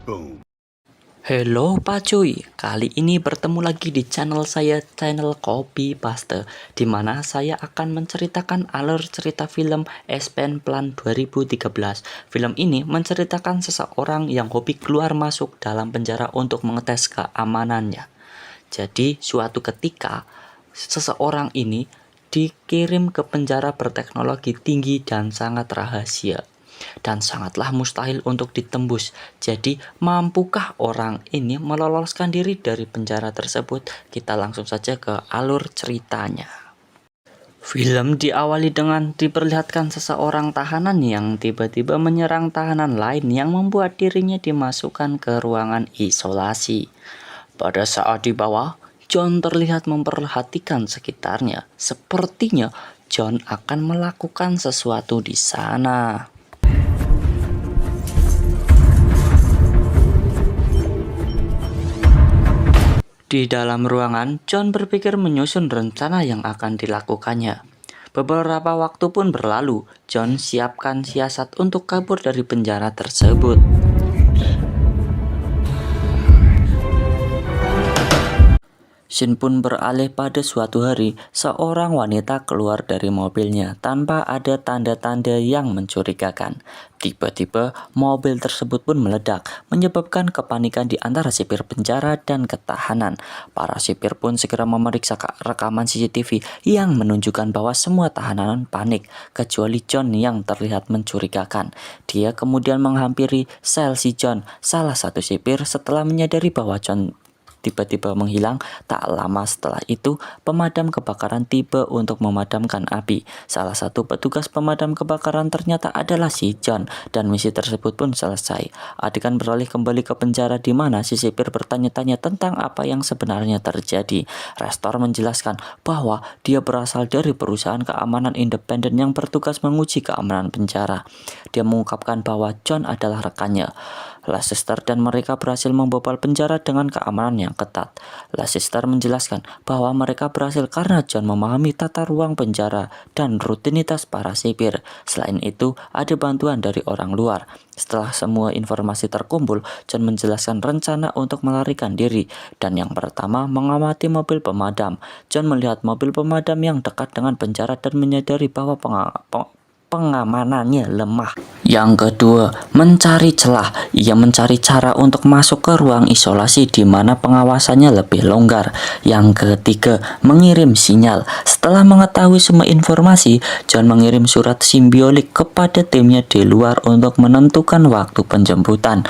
Boom. Halo Pak Cuy, kali ini bertemu lagi di channel saya, channel Copy Paste, di mana saya akan menceritakan alur cerita film Espen Plan 2013. Film ini menceritakan seseorang yang hobi keluar masuk dalam penjara untuk mengetes keamanannya. Jadi suatu ketika seseorang ini dikirim ke penjara berteknologi tinggi dan sangat rahasia, dan sangatlah mustahil untuk ditembus. Jadi, mampukah orang ini meloloskan diri dari penjara tersebut? Kita langsung saja ke alur ceritanya. Film diawali dengan diperlihatkan seseorang tahanan yang tiba-tiba menyerang tahanan lain yang membuat dirinya dimasukkan ke ruangan isolasi. Pada saat di bawah, John terlihat memperhatikan sekitarnya. Sepertinya John akan melakukan sesuatu di sana. Di dalam ruangan, John berpikir menyusun rencana yang akan dilakukannya. Beberapa waktu pun berlalu, John siapkan siasat untuk kabur dari penjara tersebut. Scene pun beralih pada suatu hari, seorang wanita keluar dari mobilnya tanpa ada tanda-tanda yang mencurigakan. Tiba-tiba, mobil tersebut pun meledak, menyebabkan kepanikan di antara sipir penjara dan ketahanan. Para sipir pun segera memeriksa rekaman CCTV yang menunjukkan bahwa semua tahanan panik, kecuali John yang terlihat mencurigakan. Dia kemudian menghampiri sel si John, salah satu sipir, setelah menyadari bahwa John tiba-tiba menghilang. Tak lama setelah itu, pemadam kebakaran tiba untuk memadamkan api. Salah satu petugas pemadam kebakaran ternyata adalah si John, dan misi tersebut pun selesai. Adegan beralih kembali ke penjara di mana si sipir bertanya-tanya tentang apa yang sebenarnya terjadi. Restor menjelaskan bahwa dia berasal dari perusahaan keamanan independen yang bertugas menguji keamanan penjara. Dia mengungkapkan bahwa John adalah rekannya, Leicester, dan mereka berhasil membobol penjara dengan keamanan yang ketat. Leicester menjelaskan bahwa mereka berhasil karena John memahami tata ruang penjara dan rutinitas para sipir. Selain itu, ada bantuan dari orang luar. Setelah semua informasi terkumpul, John menjelaskan rencana untuk melarikan diri, dan yang pertama mengamati mobil pemadam. John melihat mobil pemadam yang dekat dengan penjara dan menyadari bahwa pengamanannya lemah. Yang kedua, mencari celah. Ia mencari cara untuk masuk ke ruang isolasi di mana pengawasannya lebih longgar. Yang ketiga, mengirim sinyal. Setelah mengetahui semua informasi, John mengirim surat simbiolik kepada timnya di luar untuk menentukan waktu penjemputan.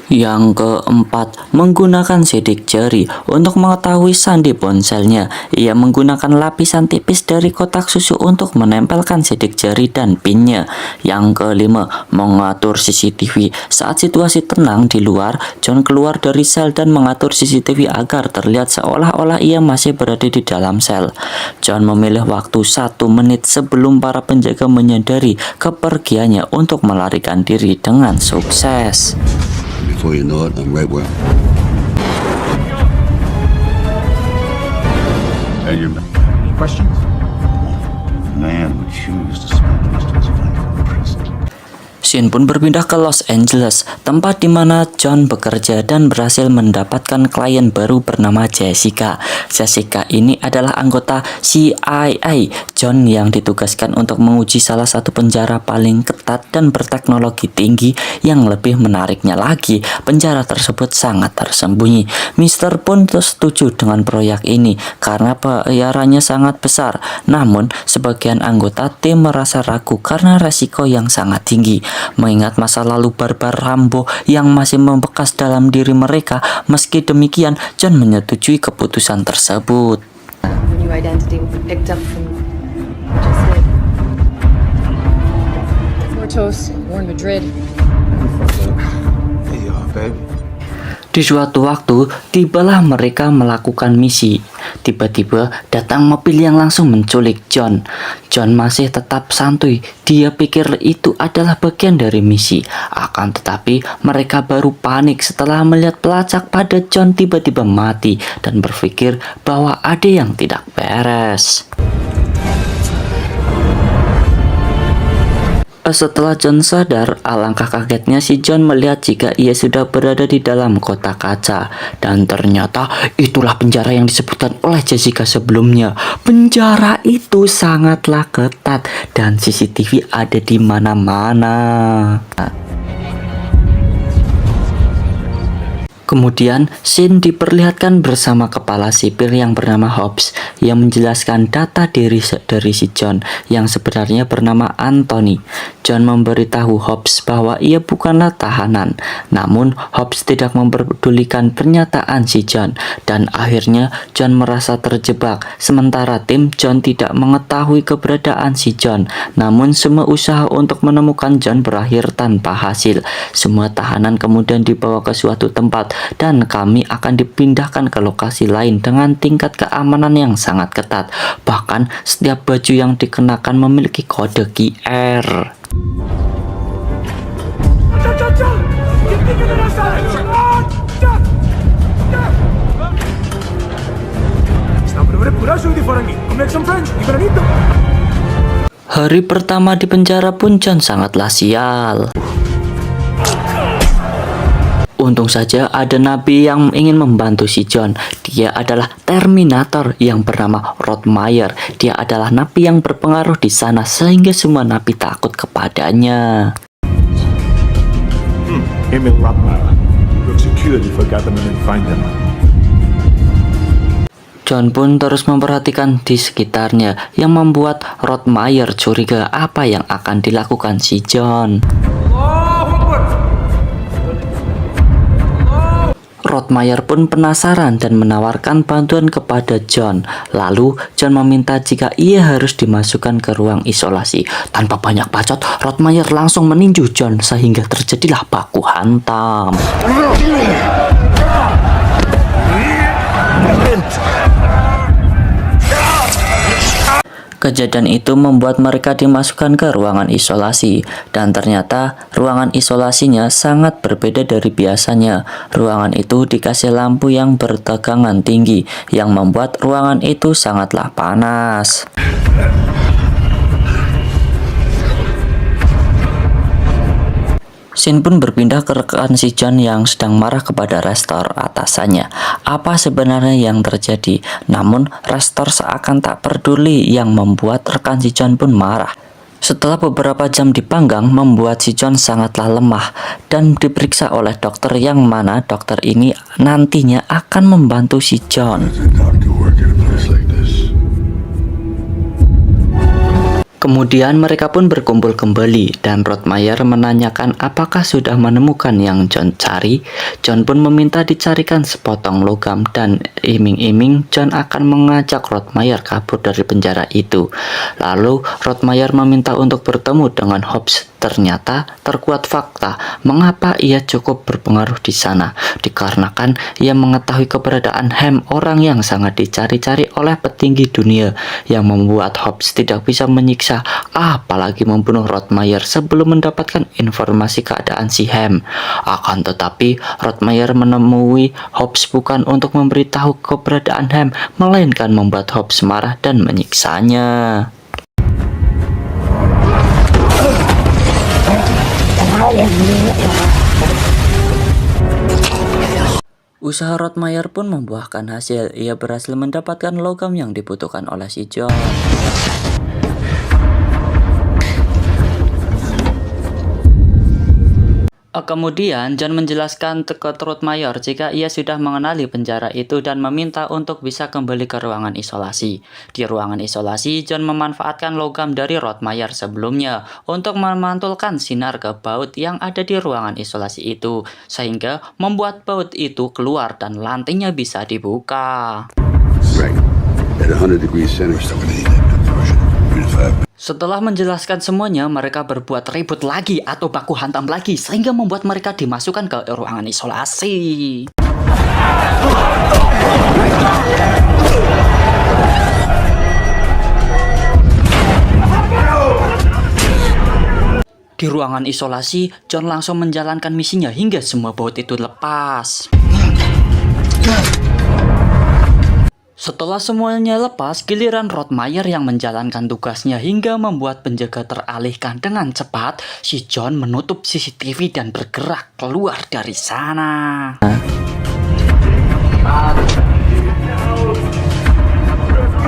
Yang keempat, menggunakan sidik jari untuk mengetahui sandi ponselnya. Ia menggunakan lapisan tipis dari kotak susu untuk menempelkan sidik jari dan pinnya. Yang kelima, mengatur CCTV. Saat situasi tenang di luar, John keluar dari sel dan mengatur CCTV agar terlihat seolah-olah ia masih berada di dalam sel. John memilih waktu 1 menit sebelum para penjaga menyadari kepergiannya untuk melarikan diri dengan sukses. Before you know it, I'm right where. And you're Any questions? a man would choose to spend the rest of his life in prison. Scene pun berpindah ke Los Angeles, tempat di mana John bekerja dan berhasil mendapatkan klien baru bernama Jessica. Jessica ini adalah anggota CIA John yang ditugaskan untuk menguji salah satu penjara paling ketat dan berteknologi tinggi. Yang lebih menariknya lagi, penjara tersebut sangat tersembunyi. Mister pun setuju dengan proyek ini karena bayarannya sangat besar. Namun, sebagian anggota tim merasa ragu karena resiko yang sangat tinggi. Mengingat masa lalu barbar Rambo yang masih membekas dalam diri mereka, meski demikian, John menyetujui keputusan tersebut. New identity will be picked up from just it. Muertos, we're in Madrid. There you are, baby. Di suatu waktu, tibalah mereka melakukan misi. Tiba-tiba datang mobil yang langsung menculik John. John masih tetap santuy. Dia pikir itu adalah bagian dari misi. Akan tetapi, mereka baru panik setelah melihat pelacak pada John tiba-tiba mati dan berpikir bahwa ada yang tidak beres. Setelah John sadar, alangkah kagetnya si John melihat jika ia sudah berada di dalam kotak kaca. Dan ternyata itulah penjara yang disebutkan oleh Jessica sebelumnya. Penjara itu sangatlah ketat dan CCTV ada di mana-mana. Kemudian, Shin diperlihatkan bersama kepala sipil yang bernama Hobbs yang menjelaskan data dari si John yang sebenarnya bernama Anthony. John memberitahu Hobbs bahwa ia bukanlah tahanan, namun Hobbs tidak memperdulikan pernyataan si John dan akhirnya John merasa terjebak. Sementara tim John tidak mengetahui keberadaan si John, namun semua usaha untuk menemukan John berakhir tanpa hasil. Semua tahanan kemudian dibawa ke suatu tempat dan kami akan dipindahkan ke lokasi lain dengan tingkat keamanan yang sangat ketat. Bahkan setiap baju yang dikenakan memiliki kode QR. Hari pertama di penjara pun John sangatlah sial. Untung saja ada nabi yang ingin membantu si John. Dia adalah Terminator yang bernama Rottmeier. Dia adalah nabi yang berpengaruh di sana sehingga semua nabi takut kepadanya. Emil Rottmeier. Look security for government and find them. John pun terus memperhatikan di sekitarnya yang membuat Rottmeier curiga apa yang akan dilakukan si John. Rottmeier pun penasaran dan menawarkan bantuan kepada John. Lalu John meminta jika ia harus dimasukkan ke ruang isolasi. Tanpa banyak bacot, Rottmeier langsung meninju John sehingga terjadilah baku hantam. Kejadian itu membuat mereka dimasukkan ke ruangan isolasi, dan ternyata ruangan isolasinya sangat berbeda dari biasanya. Ruangan itu dikasih lampu yang bertegangan tinggi, yang membuat ruangan itu sangatlah panas. Shin pun berpindah ke rekan si John yang sedang marah kepada Restor atasannya. Apa sebenarnya yang terjadi? Namun Restor seakan tak peduli yang membuat rekan si John pun marah. Setelah beberapa jam dipanggang, membuat si John sangatlah lemah dan diperiksa oleh dokter yang mana dokter ini nantinya akan membantu si John. Kemudian mereka pun berkumpul kembali dan Rottmeier menanyakan apakah sudah menemukan yang John cari. John pun meminta dicarikan sepotong logam dan iming-iming John akan mengajak Rottmeier kabur dari penjara itu. Lalu Rottmeier meminta untuk bertemu dengan Hobbs. Ternyata terkuat fakta mengapa ia cukup berpengaruh di sana, dikarenakan ia mengetahui keberadaan Hem, orang yang sangat dicari-cari oleh petinggi dunia, yang membuat Hobbs tidak bisa menyiksa apalagi membunuh Rottmeier sebelum mendapatkan informasi keadaan si Hem. Akan tetapi Rottmeier menemui Hobbs bukan untuk memberitahu keberadaan Hem, melainkan membuat Hobbs marah dan menyiksanya. Usaha Rottmeier pun membuahkan hasil. Ia berhasil mendapatkan logam yang dibutuhkan oleh si John. Kemudian John menjelaskan ke Rottmeier jika ia sudah mengenali penjara itu dan meminta untuk bisa kembali ke ruangan isolasi. Di ruangan isolasi, John memanfaatkan logam dari Rottmeier sebelumnya untuk memantulkan sinar ke baut yang ada di ruangan isolasi itu, sehingga membuat baut itu keluar dan lantainya bisa dibuka. Right. At 100 degrees centigrade. Setelah menjelaskan semuanya, mereka berbuat ribut lagi atau baku hantam lagi sehingga membuat mereka dimasukkan ke ruangan isolasi. Di ruangan isolasi, John langsung menjalankan misinya hingga semua baut itu lepas. Setelah semuanya lepas, giliran Rottmeier yang menjalankan tugasnya hingga membuat penjaga teralihkan dengan cepat. Si John menutup CCTV dan bergerak keluar dari sana.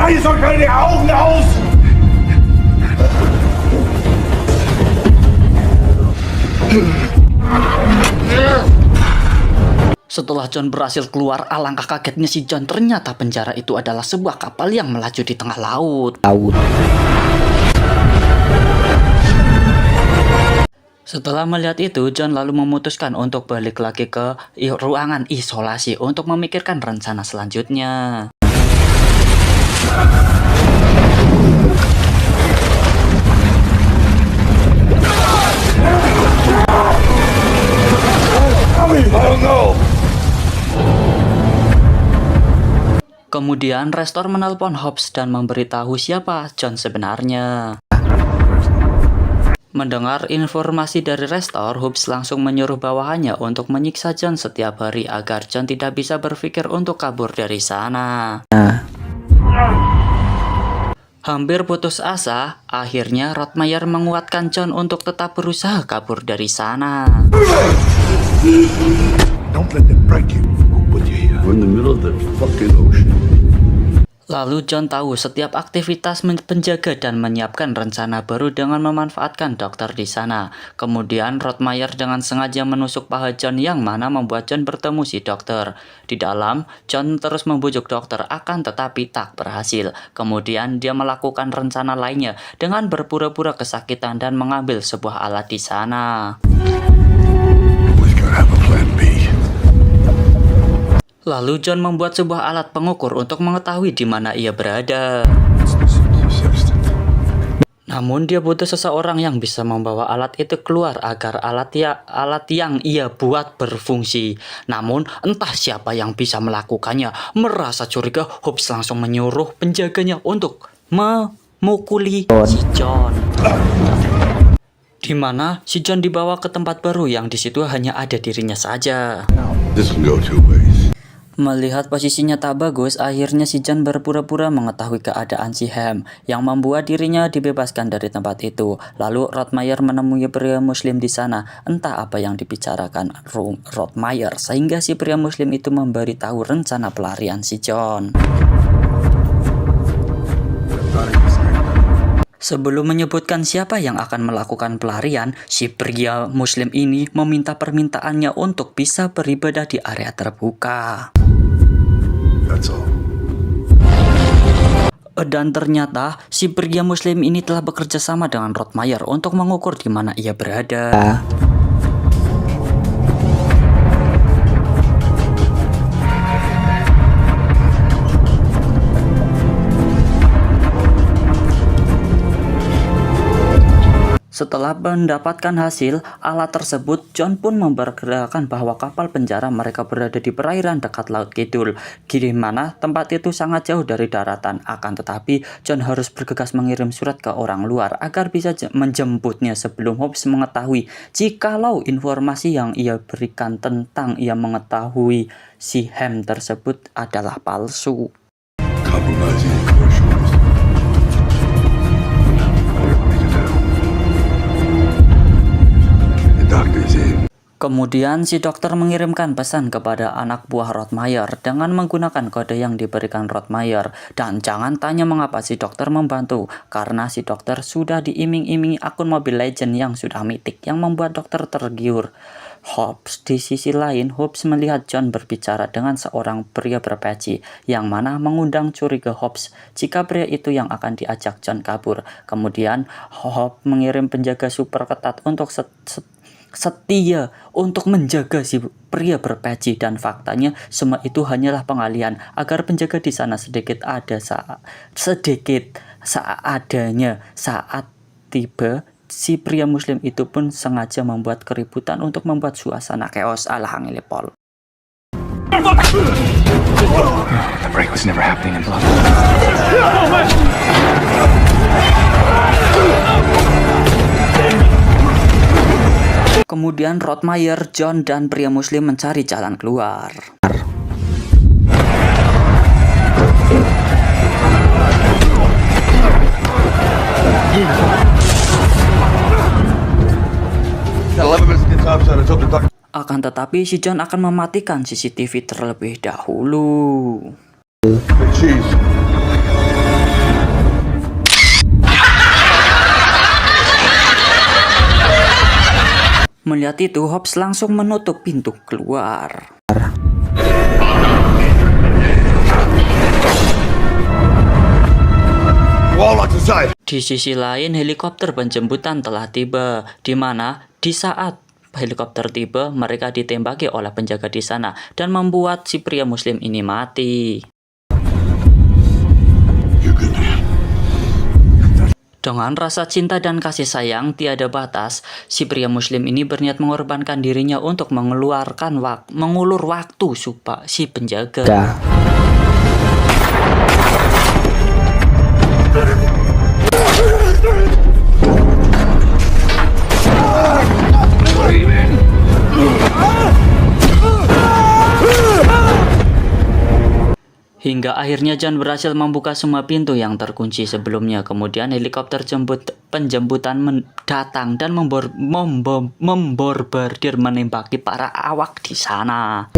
Reiß doch keine Augen aus! Setelah John berhasil keluar, alangkah kagetnya si John, ternyata penjara itu adalah sebuah kapal yang melaju di tengah laut. Setelah melihat itu, John lalu memutuskan untuk balik lagi ke ruangan isolasi untuk memikirkan rencana selanjutnya. Kemudian Restor menelpon Hobbs dan memberitahu siapa John sebenarnya. Mendengar informasi dari Restor, Hobbs langsung menyuruh bawahannya untuk menyiksa John setiap hari agar John tidak bisa berpikir untuk kabur dari sana. Hampir putus asa, akhirnya Rottmeier menguatkan John untuk tetap berusaha kabur dari sana. Don't let them break you. Who put you here? We're in the middle of the fucking ocean. Lalu John tahu setiap aktivitas penjaga dan menyiapkan rencana baru dengan memanfaatkan dokter di sana. Kemudian Rottmeier dengan sengaja menusuk paha John yang mana membuat John bertemu si dokter. Di dalam, John terus membujuk dokter akan tetapi tak berhasil. Kemudian dia melakukan rencana lainnya dengan berpura-pura kesakitan dan mengambil sebuah alat di sana. Always gotta have a plan B. Lalu John membuat sebuah alat pengukur untuk mengetahui di mana ia berada. Namun dia butuh seseorang yang bisa membawa alat itu keluar agar alat yang ia buat berfungsi. Namun entah siapa yang bisa melakukannya. Merasa curiga, Hobbs langsung menyuruh penjaganya untuk memukuli si John. Di mana si John dibawa ke tempat baru yang di situ hanya ada dirinya saja. This can go two ways. Melihat posisinya tak bagus, akhirnya si John berpura-pura mengetahui keadaan si Ham yang membuat dirinya dibebaskan dari tempat itu. Lalu Rottmeier menemui pria muslim di sana. Entah apa yang dibicarakan Rottmeier sehingga si pria muslim itu memberitahu rencana pelarian si John. Sebelum menyebutkan siapa yang akan melakukan pelarian, si pria muslim ini meminta permintaannya untuk bisa beribadah di area terbuka. That's all. Dan ternyata si pria muslim ini telah bekerja sama dengan Rottmeier untuk mengukur di mana ia berada. Setelah mendapatkan hasil alat tersebut, John pun memperkirakan bahwa kapal penjara mereka berada di perairan dekat Laut Kidul, di mana tempat itu sangat jauh dari daratan. Akan tetapi, John harus bergegas mengirim surat ke orang luar agar bisa menjemputnya sebelum Hobbs mengetahui jikalau informasi yang ia berikan tentang ia mengetahui si Ham tersebut adalah palsu. Compromising the commercials. The doctor's in. Kemudian si dokter mengirimkan pesan kepada anak buah Rottmeier dengan menggunakan kode yang diberikan Rottmeier. Dan jangan tanya mengapa si dokter membantu, karena si dokter sudah diiming-imingi akun Mobile Legends yang sudah mitik yang membuat dokter tergiur. Hobbs di sisi lain, Hobbs melihat John berbicara dengan seorang pria berpeci yang mana mengundang curiga Hobbs jika pria itu yang akan diajak John kabur. Kemudian Hobbs mengirim penjaga super ketat untuk setia untuk menjaga si pria berpeci, dan faktanya semua itu hanyalah pengalihan agar penjaga di sana sedikit seadanya. Saat tiba, si pria muslim itu pun sengaja membuat keributan untuk membuat suasana chaos ala Hangilepol. The break was never happening in Blood. Kemudian Rottmeier, John, dan pria muslim mencari jalan keluar. Akan tetapi si John akan mematikan CCTV terlebih dahulu. Melihat itu, Hobbs langsung menutup pintu keluar. Di sisi lain, helikopter penjemputan telah tiba, di mana di saat helikopter tiba, mereka ditembaki oleh penjaga di sana dan membuat si pria Muslim ini mati. Dengan rasa cinta dan kasih sayang tiada batas, si pria Muslim ini berniat mengorbankan dirinya untuk mengulur waktu supaya si penjaga. Hingga akhirnya John berhasil membuka semua pintu yang terkunci sebelumnya. Kemudian helikopter penjemputan datang dan membombardir menembaki para awak di sana.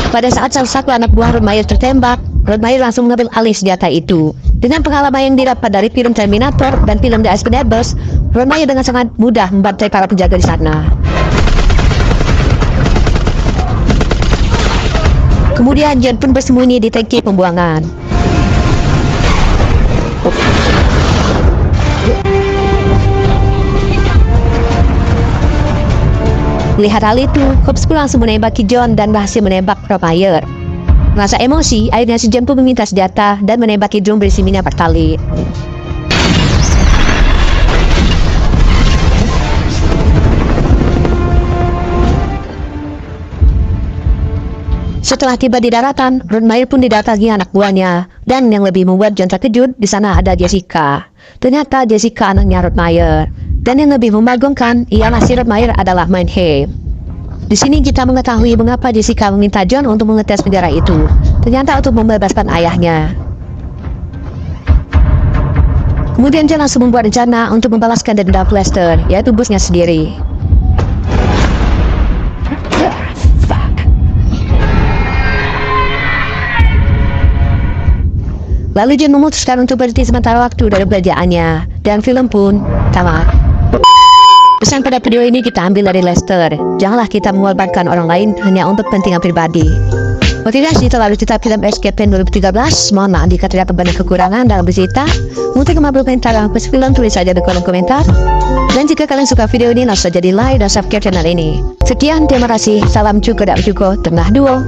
Pada saat salah satu anak buah Rodmayer tertembak, Rodmayer langsung mengambil alih senjata itu. Dengan pengalaman yang didapat dari film Terminator dan film The Expendables, Rodmayer dengan sangat mudah membantai para penjaga di sana. Kemudian John pun bersembunyi di tangki pembuangan. Melihat hal itu, Hobbs pun langsung menembaki John dan berhasil menembak Rodmayer. Merasa emosi, akhirnya si John pun meminta senjata dan menembaki drum berisi mina berkali. Setelah tiba di daratan, Rodmayer pun didatangi anak buahnya, dan yang lebih membuat John terkejut, di sana ada Jessica. Ternyata Jessica anaknya Rodmayer, dan yang lebih membagongkan ialah si Rodmayer adalah Mannheim. Di sini kita mengetahui mengapa Jessica meminta John untuk mengetes penjara itu. Ternyata untuk membebaskan ayahnya. Kemudian John langsung membuat rencana untuk membalaskan dendam Lester, yaitu bosnya sendiri. Lalu John memutuskan untuk berhenti sementara waktu dari pekerjaannya, dan film pun tamat. Pesan pada video ini kita ambil dari Lester, janganlah kita mengorbankan orang lain hanya untuk kepentingan pribadi. Motivasi terlalu tetap film Escape Plan 2013, mohon maaf jika terdapat banyak kekurangan dalam bercerita. Untuk mengambil komentar dalam film, tulis saja di kolom komentar. Dan jika kalian suka video ini, langsung jadi like dan subscribe channel ini. Sekian, terima kasih, salam cukup dan cukup tengah duo.